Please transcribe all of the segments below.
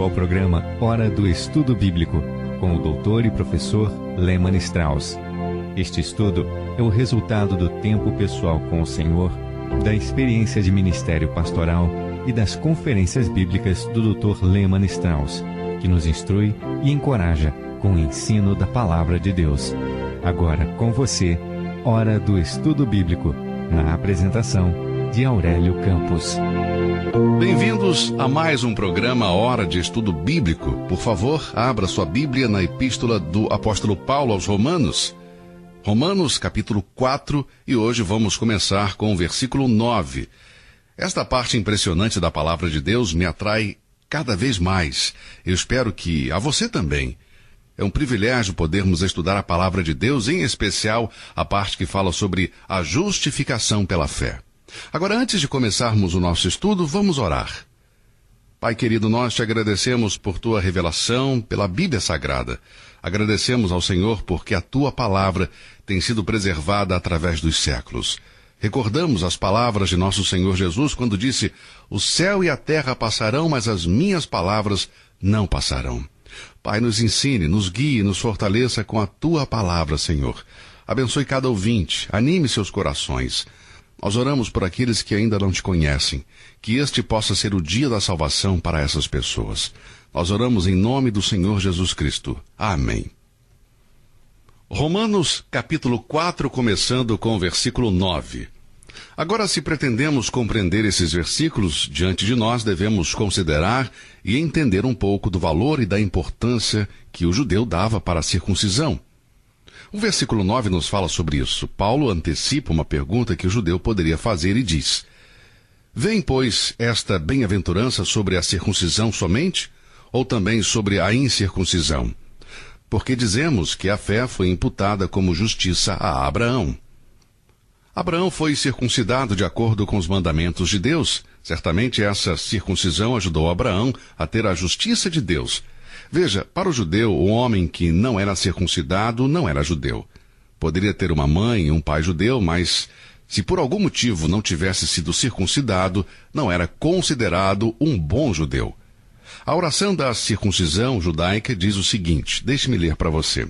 ao programa Hora do Estudo Bíblico, com o doutor e professor Lehmann Strauss. Este estudo é o resultado do tempo pessoal com o Senhor, da experiência de ministério pastoral e das conferências bíblicas do Dr. Lehmann Strauss, que nos instrui e encoraja com o ensino da Palavra de Deus. Agora com você, Hora do Estudo Bíblico, na apresentação de Aurélio Campos. Bem-vindos a mais um programa Hora de Estudo Bíblico. Por favor, abra sua Bíblia na Epístola do Apóstolo Paulo aos Romanos. Romanos, capítulo 4, e hoje vamos começar com o versículo 9. Esta parte impressionante da Palavra de Deus me atrai cada vez mais. Eu espero que a você também. É um privilégio podermos estudar a Palavra de Deus, em especial a parte que fala sobre a justificação pela fé. Agora, antes de começarmos o nosso estudo, vamos orar. Pai querido, nós te agradecemos por tua revelação, pela Bíblia Sagrada. Agradecemos ao Senhor porque a tua palavra tem sido preservada através dos séculos. Recordamos as palavras de nosso Senhor Jesus quando disse: o céu e a terra passarão, mas as minhas palavras não passarão. Pai, nos ensine, nos guie, nos fortaleça com a tua palavra, Senhor. Abençoe cada ouvinte, anime seus corações. Nós oramos por aqueles que ainda não te conhecem, que este possa ser o dia da salvação para essas pessoas. Nós oramos em nome do Senhor Jesus Cristo. Amém. Romanos, capítulo 4, começando com o versículo 9. Agora, se pretendemos compreender esses versículos, diante de nós devemos considerar e entender um pouco do valor e da importância que o judeu dava para a circuncisão. O versículo 9 nos fala sobre isso. Paulo antecipa uma pergunta que o judeu poderia fazer e diz: vem, pois, esta bem-aventurança sobre a circuncisão somente, ou também sobre a incircuncisão? Porque dizemos que a fé foi imputada como justiça a Abraão. Abraão foi circuncidado de acordo com os mandamentos de Deus. Certamente essa circuncisão ajudou Abraão a ter a justiça de Deus. Veja, para o judeu, o homem que não era circuncidado não era judeu. Poderia ter uma mãe e um pai judeu, mas se por algum motivo não tivesse sido circuncidado, não era considerado um bom judeu. A oração da circuncisão judaica diz o seguinte, deixe-me ler para você.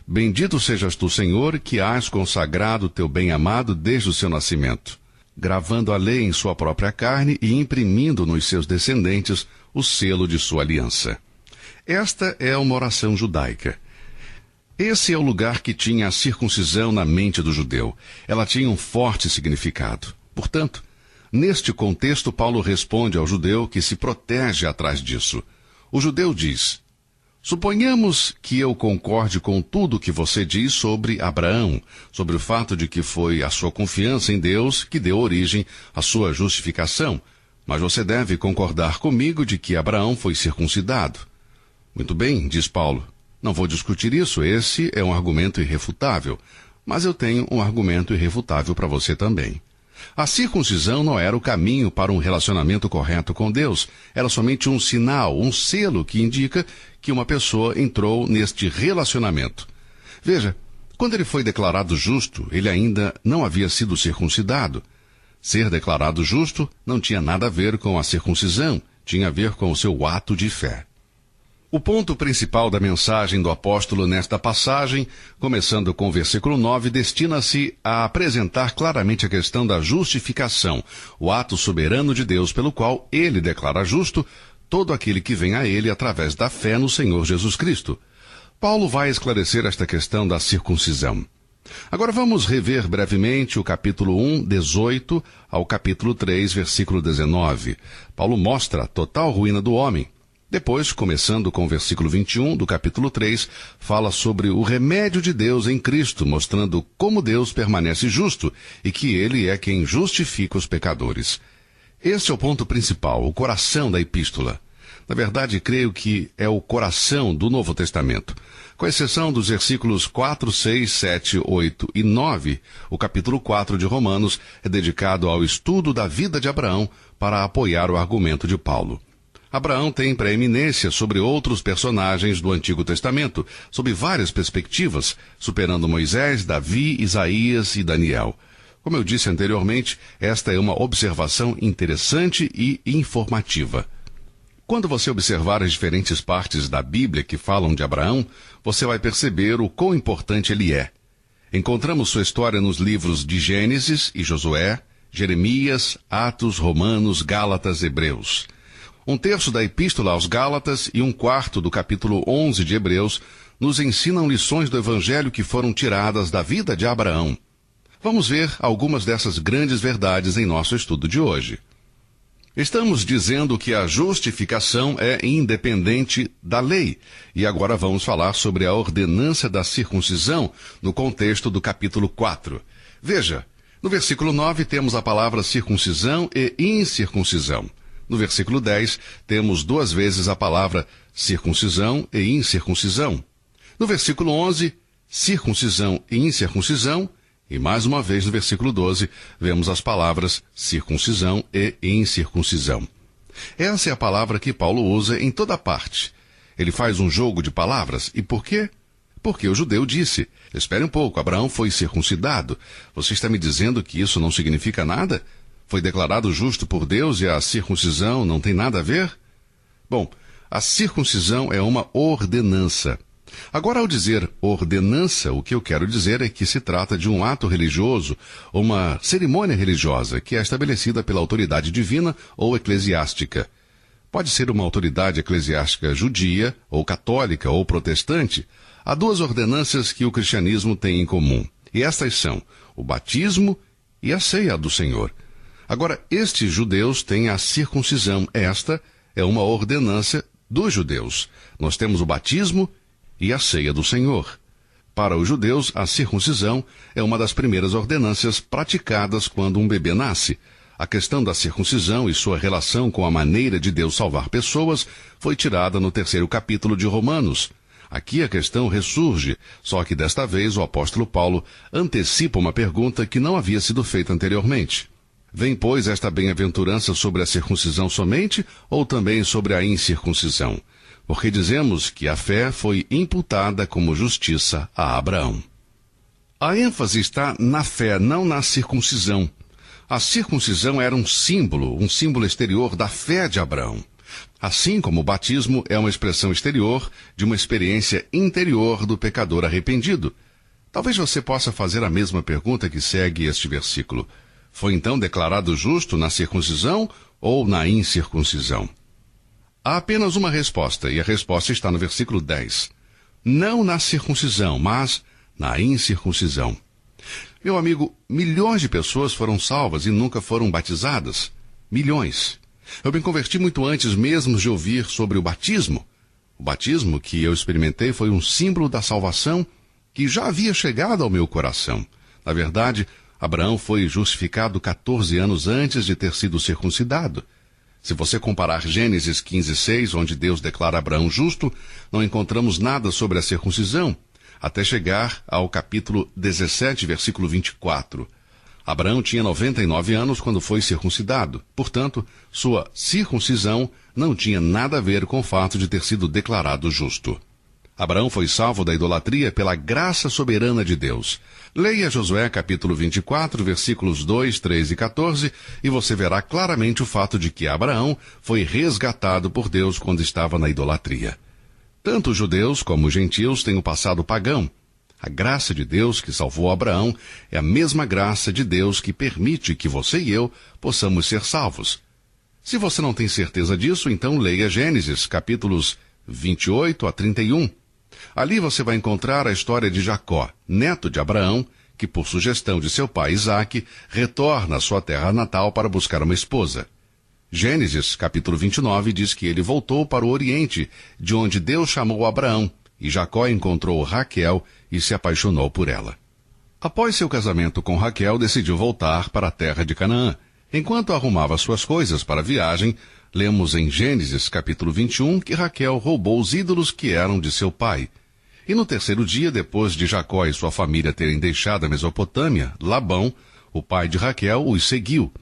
Bendito sejas tu, Senhor, que has consagrado teu bem-amado desde o seu nascimento, gravando a lei em sua própria carne e imprimindo nos seus descendentes o selo de sua aliança. Esta é uma oração judaica. Esse é o lugar que tinha a circuncisão na mente do judeu. Ela tinha um forte significado. Portanto, neste contexto, Paulo responde ao judeu que se protege atrás disso. O judeu diz: suponhamos que eu concorde com tudo o que você diz sobre Abraão, sobre o fato de que foi a sua confiança em Deus que deu origem à sua justificação, mas você deve concordar comigo de que Abraão foi circuncidado. Muito bem, diz Paulo, não vou discutir isso, esse é um argumento irrefutável, mas eu tenho um argumento irrefutável para você também. A circuncisão não era o caminho para um relacionamento correto com Deus, era somente um sinal, um selo que indica que uma pessoa entrou neste relacionamento. Veja, quando ele foi declarado justo, ele ainda não havia sido circuncidado. Ser declarado justo não tinha nada a ver com a circuncisão, tinha a ver com o seu ato de fé. O ponto principal da mensagem do apóstolo nesta passagem, começando com o versículo 9, destina-se a apresentar claramente a questão da justificação, o ato soberano de Deus pelo qual ele declara justo todo aquele que vem a ele através da fé no Senhor Jesus Cristo. Paulo vai esclarecer esta questão da circuncisão. Agora vamos rever brevemente o capítulo 1, 18, ao capítulo 3, versículo 19. Paulo mostra a total ruína do homem. Depois, começando com o versículo 21 do capítulo 3, fala sobre o remédio de Deus em Cristo, mostrando como Deus permanece justo e que Ele é quem justifica os pecadores. Este é o ponto principal, o coração da epístola. Na verdade, creio que é o coração do Novo Testamento. Com exceção dos versículos 4, 6, 7, 8 e 9, o capítulo 4 de Romanos é dedicado ao estudo da vida de Abraão para apoiar o argumento de Paulo. Abraão tem preeminência sobre outros personagens do Antigo Testamento, sob várias perspectivas, superando Moisés, Davi, Isaías e Daniel. Como eu disse anteriormente, esta é uma observação interessante e informativa. Quando você observar as diferentes partes da Bíblia que falam de Abraão, você vai perceber o quão importante ele é. Encontramos sua história nos livros de Gênesis e Josué, Jeremias, Atos, Romanos, Gálatas, Hebreus. 1/3 da Epístola aos Gálatas e 1/4 do capítulo 11 de Hebreus nos ensinam lições do Evangelho que foram tiradas da vida de Abraão. Vamos ver algumas dessas grandes verdades em nosso estudo de hoje. Estamos dizendo que a justificação é independente da lei. E agora vamos falar sobre a ordenança da circuncisão no contexto do capítulo 4. Veja, no versículo 9 temos a palavra circuncisão e incircuncisão. No versículo 10 temos 2 vezes a palavra circuncisão e incircuncisão. No versículo 11, circuncisão e incircuncisão. E mais uma vez no versículo 12, vemos as palavras circuncisão e incircuncisão. Essa é a palavra que Paulo usa em toda parte. Ele faz um jogo de palavras. E por quê? Porque o judeu disse, espere um pouco, Abraão foi circuncidado. Você está me dizendo que isso não significa nada? Foi declarado justo por Deus e a circuncisão não tem nada a ver? Bom, a circuncisão é uma ordenança. Agora, ao dizer ordenança, o que eu quero dizer é que se trata de um ato religioso, uma cerimônia religiosa, que é estabelecida pela autoridade divina ou eclesiástica. Pode ser uma autoridade eclesiástica judia, ou católica, ou protestante. Há 2 ordenanças que o cristianismo tem em comum, e estas são o batismo e a ceia do Senhor. Agora, estes judeus têm a circuncisão. Esta é uma ordenança dos judeus. Nós temos o batismo e a ceia do Senhor. Para os judeus, a circuncisão é uma das primeiras ordenanças praticadas quando um bebê nasce. A questão da circuncisão e sua relação com a maneira de Deus salvar pessoas foi tirada no 3º capítulo de Romanos. Aqui a questão ressurge, só que desta vez o apóstolo Paulo antecipa uma pergunta que não havia sido feita anteriormente. Vem, pois, esta bem-aventurança sobre a circuncisão somente ou também sobre a incircuncisão? Porque dizemos que a fé foi imputada como justiça a Abraão. A ênfase está na fé, não na circuncisão. A circuncisão era um símbolo exterior da fé de Abraão. Assim como o batismo é uma expressão exterior de uma experiência interior do pecador arrependido. Talvez você possa fazer a mesma pergunta que segue este versículo. Foi então declarado justo na circuncisão ou na incircuncisão? Há apenas uma resposta, e a resposta está no versículo 10. Não na circuncisão, mas na incircuncisão. Meu amigo, milhões de pessoas foram salvas e nunca foram batizadas. Milhões. Eu me converti muito antes mesmo de ouvir sobre o batismo. O batismo que eu experimentei foi um símbolo da salvação que já havia chegado ao meu coração. Na verdade, Abraão foi justificado 14 anos antes de ter sido circuncidado. Se você comparar Gênesis 15:6, onde Deus declara Abraão justo, não encontramos nada sobre a circuncisão, até chegar ao capítulo 17, versículo 24. Abraão tinha 99 anos quando foi circuncidado. Portanto, sua circuncisão não tinha nada a ver com o fato de ter sido declarado justo. Abraão foi salvo da idolatria pela graça soberana de Deus. Leia Josué capítulo 24, versículos 2, 3 e 14, e você verá claramente o fato de que Abraão foi resgatado por Deus quando estava na idolatria. Tanto os judeus como os gentios têm o passado pagão. A graça de Deus que salvou Abraão é a mesma graça de Deus que permite que você e eu possamos ser salvos. Se você não tem certeza disso, então leia Gênesis capítulos 28 a 31. Ali você vai encontrar a história de Jacó, neto de Abraão, que por sugestão de seu pai Isaque, retorna à sua terra natal para buscar uma esposa. Gênesis, capítulo 29, diz que ele voltou para o Oriente, de onde Deus chamou Abraão, e Jacó encontrou Raquel e se apaixonou por ela. Após seu casamento com Raquel, decidiu voltar para a terra de Canaã. Enquanto arrumava suas coisas para a viagem, lemos em Gênesis, capítulo 21, que Raquel roubou os ídolos que eram de seu pai. E no 3º dia, depois de Jacó e sua família terem deixado a Mesopotâmia, Labão, o pai de Raquel, os seguiu.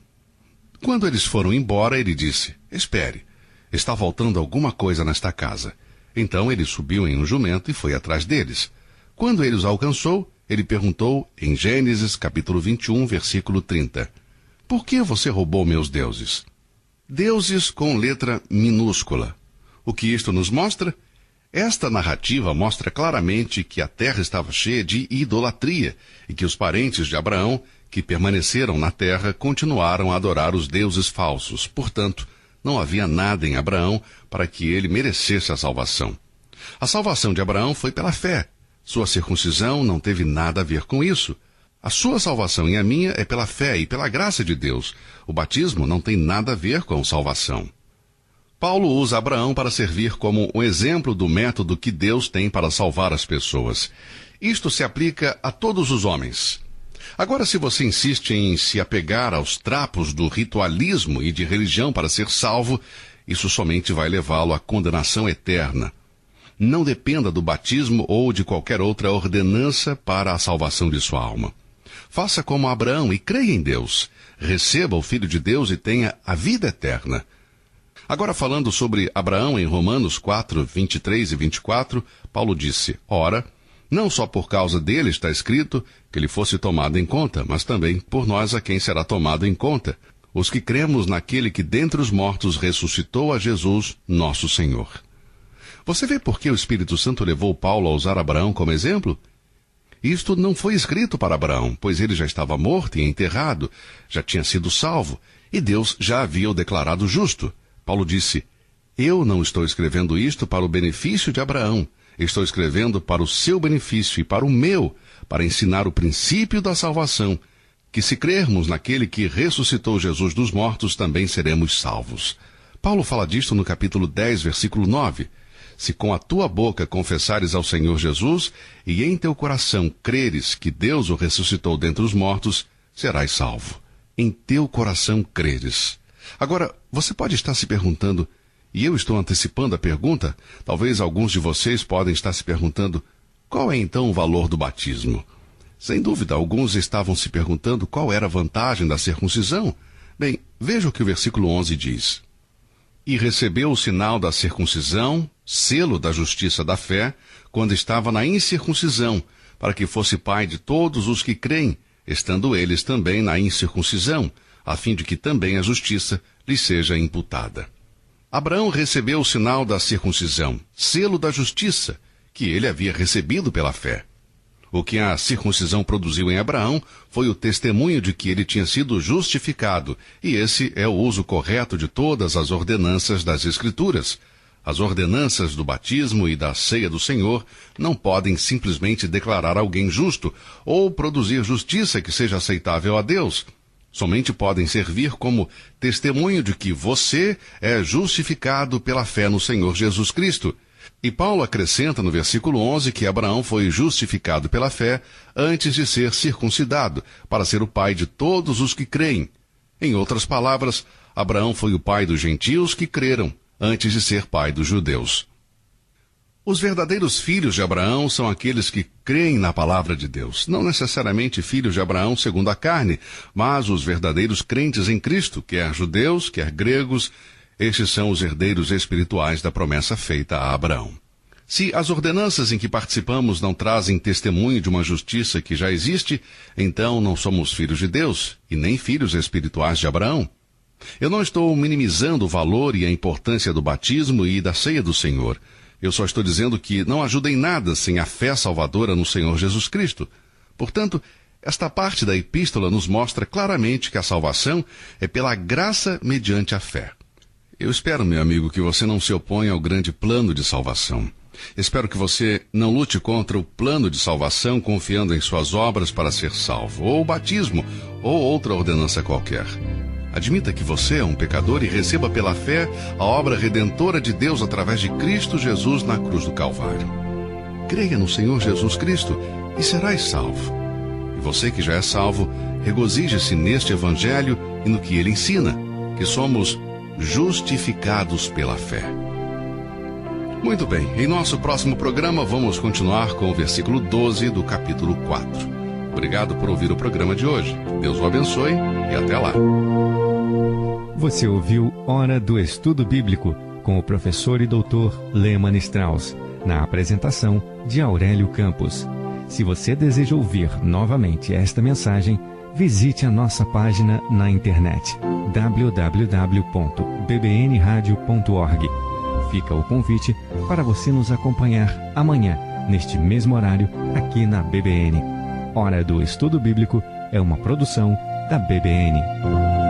Quando eles foram embora, ele disse, espere, está faltando alguma coisa nesta casa. Então ele subiu em um jumento e foi atrás deles. Quando ele os alcançou, ele perguntou em Gênesis, capítulo 21, versículo 30, por que você roubou meus deuses? Deuses com letra minúscula. O que isto nos mostra? Esta narrativa mostra claramente que a terra estava cheia de idolatria e que os parentes de Abraão, que permaneceram na terra, continuaram a adorar os deuses falsos. Portanto, não havia nada em Abraão para que ele merecesse a salvação. A salvação de Abraão foi pela fé. Sua circuncisão não teve nada a ver com isso. A sua salvação e a minha é pela fé e pela graça de Deus. O batismo não tem nada a ver com salvação. Paulo usa Abraão para servir como um exemplo do método que Deus tem para salvar as pessoas. Isto se aplica a todos os homens. Agora, se você insiste em se apegar aos trapos do ritualismo e de religião para ser salvo, isso somente vai levá-lo à condenação eterna. Não dependa do batismo ou de qualquer outra ordenança para a salvação de sua alma. Faça como Abraão e creia em Deus. Receba o Filho de Deus e tenha a vida eterna. Agora, falando sobre Abraão em Romanos 4, 23 e 24, Paulo disse: Ora, não só por causa dele está escrito que ele fosse tomado em conta, mas também por nós a quem será tomado em conta, os que cremos naquele que dentre os mortos ressuscitou a Jesus, nosso Senhor. Você vê por que o Espírito Santo levou Paulo a usar Abraão como exemplo? Isto não foi escrito para Abraão, pois ele já estava morto e enterrado, já tinha sido salvo, e Deus já havia o declarado justo. Paulo disse: Eu não estou escrevendo isto para o benefício de Abraão, estou escrevendo para o seu benefício e para o meu, para ensinar o princípio da salvação, que se crermos naquele que ressuscitou Jesus dos mortos, também seremos salvos. Paulo fala disto no capítulo 10, versículo 9. Se com a tua boca confessares ao Senhor Jesus, e em teu coração creres que Deus o ressuscitou dentre os mortos, serás salvo. Em teu coração creres. Agora, você pode estar se perguntando, e eu estou antecipando a pergunta, talvez alguns de vocês podem estar se perguntando, qual é então o valor do batismo? Sem dúvida, alguns estavam se perguntando qual era a vantagem da circuncisão. Bem, veja o que o versículo 11 diz. E recebeu o sinal da circuncisão, selo da justiça da fé, quando estava na incircuncisão, para que fosse pai de todos os que creem, estando eles também na incircuncisão, a fim de que também a justiça lhe seja imputada. Abraão recebeu o sinal da circuncisão, selo da justiça, que ele havia recebido pela fé. O que a circuncisão produziu em Abraão foi o testemunho de que ele tinha sido justificado, e esse é o uso correto de todas as ordenanças das Escrituras. As ordenanças do batismo e da ceia do Senhor não podem simplesmente declarar alguém justo ou produzir justiça que seja aceitável a Deus. Somente podem servir como testemunho de que você é justificado pela fé no Senhor Jesus Cristo. E Paulo acrescenta no versículo 11 que Abraão foi justificado pela fé antes de ser circuncidado, para ser o pai de todos os que creem. Em outras palavras, Abraão foi o pai dos gentios que creram, antes de ser pai dos judeus. Os verdadeiros filhos de Abraão são aqueles que creem na palavra de Deus. Não necessariamente filhos de Abraão segundo a carne, mas os verdadeiros crentes em Cristo, quer judeus, quer gregos. Estes são os herdeiros espirituais da promessa feita a Abraão. Se as ordenanças em que participamos não trazem testemunho de uma justiça que já existe, então não somos filhos de Deus e nem filhos espirituais de Abraão. Eu não estou minimizando o valor e a importância do batismo e da ceia do Senhor. Eu só estou dizendo que não ajuda em nada sem a fé salvadora no Senhor Jesus Cristo. Portanto, esta parte da epístola nos mostra claramente que a salvação é pela graça mediante a fé. Eu espero, meu amigo, que você não se oponha ao grande plano de salvação. Espero que você não lute contra o plano de salvação confiando em suas obras para ser salvo, ou o batismo, ou outra ordenança qualquer. Admita que você é um pecador e receba pela fé a obra redentora de Deus através de Cristo Jesus na cruz do Calvário. Creia no Senhor Jesus Cristo e serás salvo. E você que já é salvo, regozije-se neste Evangelho e no que ele ensina, que somos justificados pela fé. Muito bem, em nosso próximo programa vamos continuar com o versículo 12 do capítulo 4. Obrigado por ouvir o programa de hoje. Deus o abençoe e até lá. Você ouviu Hora do Estudo Bíblico com o professor e doutor Lehmann Strauss, na apresentação de Aurélio Campos. Se você deseja ouvir novamente esta mensagem, visite a nossa página na internet www.bbnradio.org. Fica o convite para você nos acompanhar amanhã, neste mesmo horário, aqui na BBN. Hora do Estudo Bíblico é uma produção da BBN.